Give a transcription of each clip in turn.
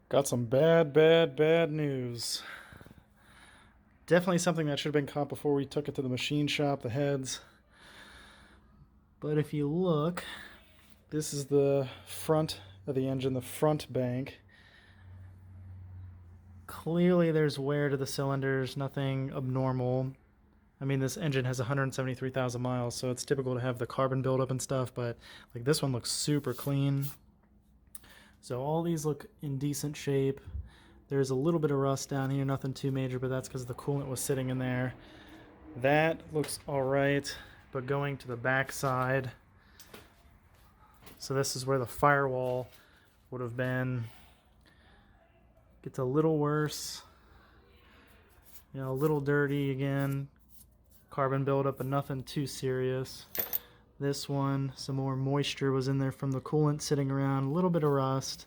Got some bad news. Definitely something that should have been caught before we took it to the machine shop, the heads. But if you look, this is the front of the engine, the front bank. Clearly there's wear to the cylinders, nothing abnormal. I mean, this engine has 173,000 miles, so it's typical to have the carbon buildup and stuff, but like this one looks super clean. So all these look in decent shape. There's a little bit of rust down here, nothing too major, but that's because the coolant was sitting in there. That looks all right, but going to the back side, so this is where the firewall would have been. Gets a little worse, you know, a little dirty again, carbon buildup, but nothing too serious. This one, some more moisture was in there from the coolant sitting around, a little bit of rust,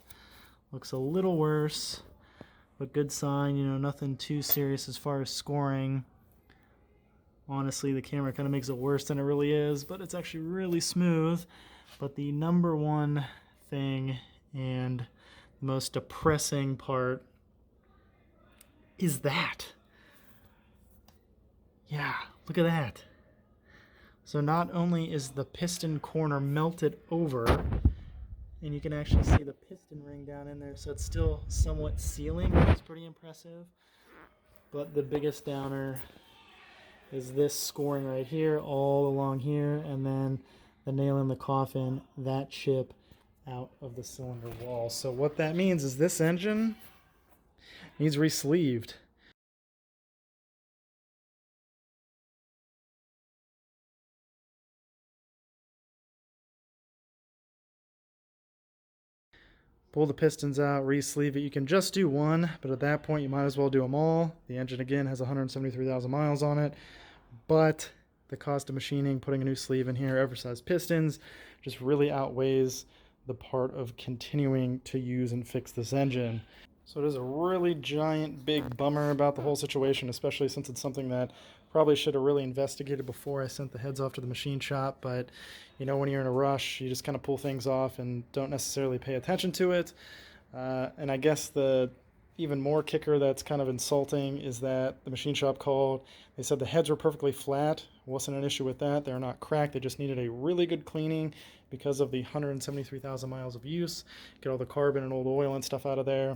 looks a little worse, but good sign, you know, nothing too serious as far as scoring. Honestly, the camera kind of makes it worse than it really is, but it's actually really smooth. But the number one thing and the most depressing part is that. Yeah, look at that. So not only is the piston corner melted over, and you can actually see the piston ring down in there, so it's still somewhat sealing, which is pretty impressive. But the biggest downer is this scoring right here, all along here, and then the nail in the coffin, that chip out of the cylinder wall. So what that means is this engine needs re-sleeved. Pull the pistons out, re-sleeve it. You can just do one, but at that point you might as well do them all. The engine again has 173,000 miles on it, but the cost of machining, putting a new sleeve in here, oversized pistons, just really outweighs the part of continuing to use and fix this engine. So it is a really giant big bummer about the whole situation, especially since it's something that probably should have really investigated before I sent the heads off to the machine shop. But you know, when you're in a rush, you just kind of pull things off and don't necessarily pay attention to it. And I guess the even more kicker that's kind of insulting is that the machine shop called. They said the heads were perfectly flat. Wasn't an issue with that. They're not cracked. They just needed a really good cleaning because of the 173,000 miles of use. Get all the carbon and old oil and stuff out of there.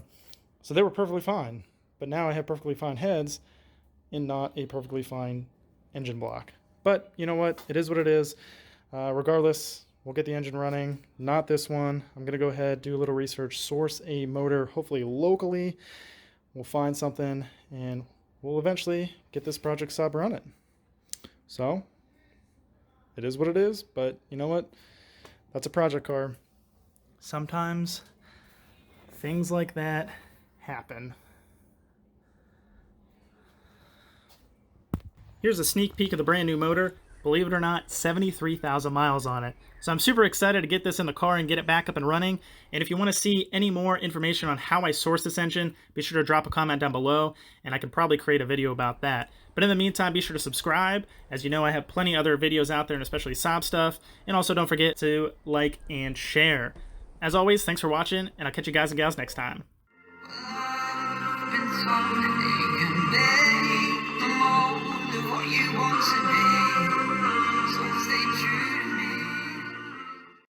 So they were perfectly fine. But now I have perfectly fine heads and not a perfectly fine engine block. But you know what? It is what it is. Regardless, we'll get the engine running. Not this one. I'm going to go ahead, do a little research, source a motor, hopefully locally. We'll find something, and we'll eventually get this Project Saab running. So, it is what it is, but you know what? That's a project car. Sometimes things like that happen. Here's a sneak peek of the brand new motor. Believe it or not, 73,000 miles on it. So I'm super excited to get this in the car and get it back up and running. And if you want to see any more information on how I source this engine, be sure to drop a comment down below, and I can probably create a video about that. But in the meantime, be sure to subscribe. As you know, I have plenty other videos out there, and especially Saab stuff. And also don't forget to like and share. As always, thanks for watching, and I'll catch you guys and gals next time. You want to be